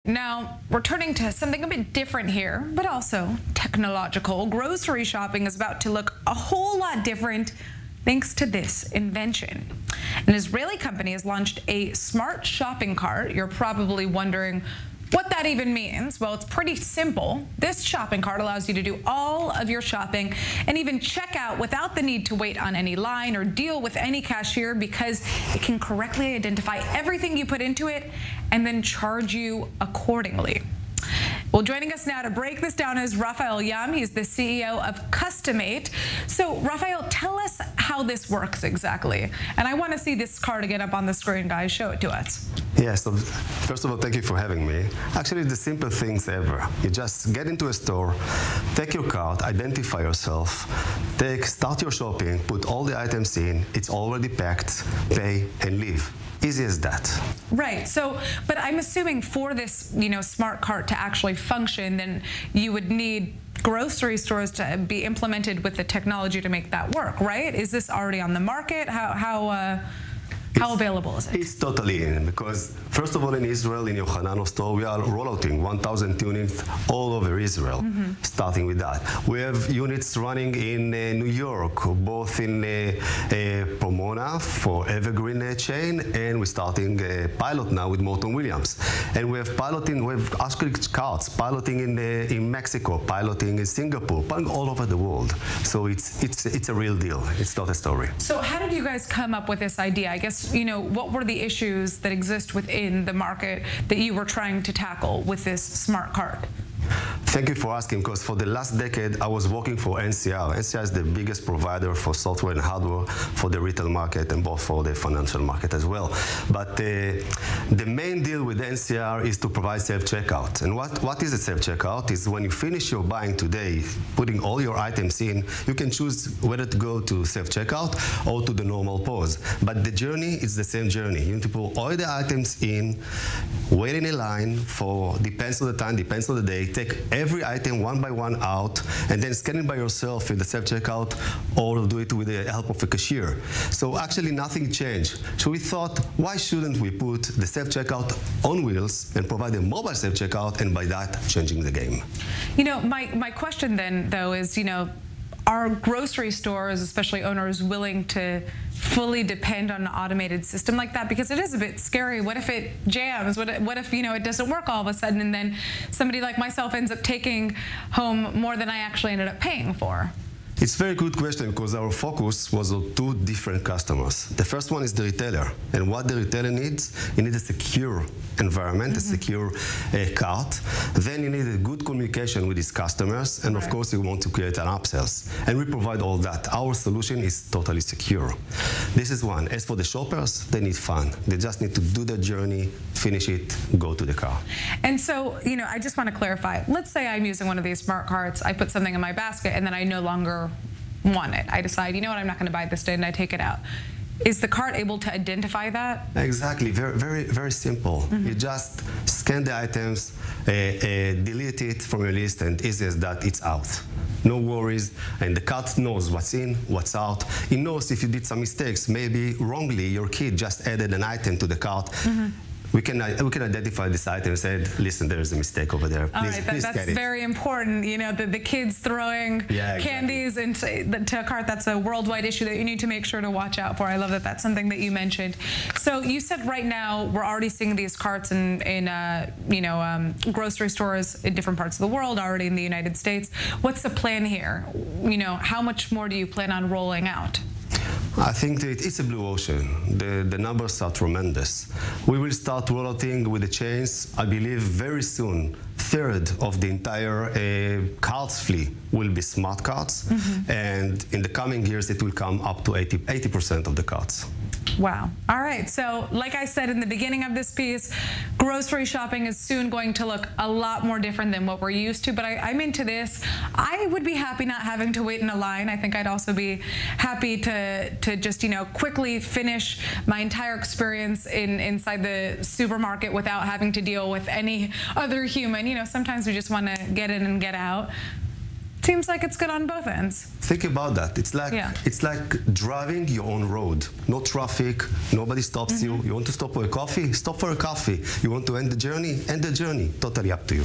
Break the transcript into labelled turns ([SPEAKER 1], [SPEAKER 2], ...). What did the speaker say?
[SPEAKER 1] Now, we're turning to something a bit different here, but also technological. Grocery shopping is about to look a whole lot different thanks to this invention. An Israeli company has launched a smart shopping cart. You're probably wondering what that even means. Well, it's pretty simple. This shopping cart allows you to do all of your shopping and even check out without the need to wait on any line or deal with any cashier, because it can correctly identify everything you put into it and then charge you accordingly. Well, joining us now to break this down is Rafael Yam. He's the CEO of Cust2Mate. So, Rafael, tell us how this works exactly. And I want to see this card again up on the screen, guys. Show it to us.
[SPEAKER 2] Yeah, so first of all, thank you for having me. Actually, the simple things ever. You just get into a store, take your card, identify yourself, start your shopping, put all the items in, it's already packed, pay, and leave. Easy as that.
[SPEAKER 1] Right. So, but I'm assuming for this, smart cart to actually function, then you would need grocery stores to be implemented with the technology to make that work, right? Is this already on the market? How available is it?
[SPEAKER 2] It's totally in, because first of all, in Israel, in Yohanano store, we are rollouting 1,000 units all over Israel, starting with that. We have units running in New York, both in Pomona for Evergreen chain, and we're starting a pilot now with Morton Williams. And we have actually carts piloting in Mexico, piloting in Singapore, piloting all over the world. So it's a real deal. It's not a story.
[SPEAKER 1] So how did you guys come up with this idea? I guess, what were the issues that exist within the market that you were trying to tackle with this smart cart?
[SPEAKER 2] Thank you for asking, because for the last decade, I was working for NCR. NCR is the biggest provider for software and hardware for the retail market and both for the financial market as well. But the main deal with NCR is to provide self-checkout. And what is a self-checkout? Is when you finish your buying today, putting all your items in, you can choose whether to go to self-checkout or to the normal POS. But the journey is the same journey. You need to put all the items in, wait in a line for, depends on the time, depends on the day, take every item one by one out, and then scan it by yourself in the self-checkout, or do it with the help of a cashier. So actually nothing changed. So we thought, why shouldn't we put the self-checkout on wheels and provide a mobile self-checkout, and by that, changing the game?
[SPEAKER 1] My question then, though, is, are grocery stores, especially owners, willing to fully depend on an automated system like that? Because it is a bit scary. What if it jams? What if it doesn't work all of a sudden, and then somebody like myself ends up taking home more than I actually ended up paying for?
[SPEAKER 2] It's a very good question, because our focus was on two different customers. The first one is the retailer, and what the retailer needs, you need a secure environment, a secure cart. Then you need a good communication with his customers, and of course you want to create an upsells. And we provide all that. Our solution is totally secure. This is one. As for the shoppers, they need fun. They just need to do the journey, finish it, go to the car.
[SPEAKER 1] And so, I just want to clarify. Let's say I'm using one of these smart carts, I put something in my basket, and then I no longer want it. I decide, I'm not going to buy this today, and I take it out. Is the cart able to identify that?
[SPEAKER 2] Exactly. Very, very, very simple. You just scan the items, delete it from your list, and easy as that, it's out. No worries. And the cart knows what's in, what's out. It knows if you did some mistakes. Maybe wrongly, your kid just added an item to the cart. We can identify this item and say, listen, there is a mistake over there. Please,
[SPEAKER 1] please that's very important. The kids throwing candies into a cart, that's a worldwide issue that you need to make sure to watch out for. I love that that's something that you mentioned. So you said right now we're already seeing these carts in grocery stores in different parts of the world, already in the United States. What's the plan here? How much more do you plan on rolling out?
[SPEAKER 2] I think that it's a blue ocean. The numbers are tremendous. We will start rollouting with the chains, I believe, very soon. Third of the entire carts fleet will be smart carts, and in the coming years it will come up to 80% of the carts.
[SPEAKER 1] Wow. All right. So like I said in the beginning of this piece, grocery shopping is soon going to look a lot more different than what we're used to. But I'm into this. I would be happy not having to wait in a line. I think I'd also be happy to just, quickly finish my entire experience inside the supermarket without having to deal with any other human. Sometimes we just want to get in and get out. Seems like it's good on both ends.
[SPEAKER 2] Think about that. It's like driving your own road. No traffic, nobody stops you. You want to stop for a coffee? Stop for a coffee. You want to end the journey? End the journey. Totally up to you.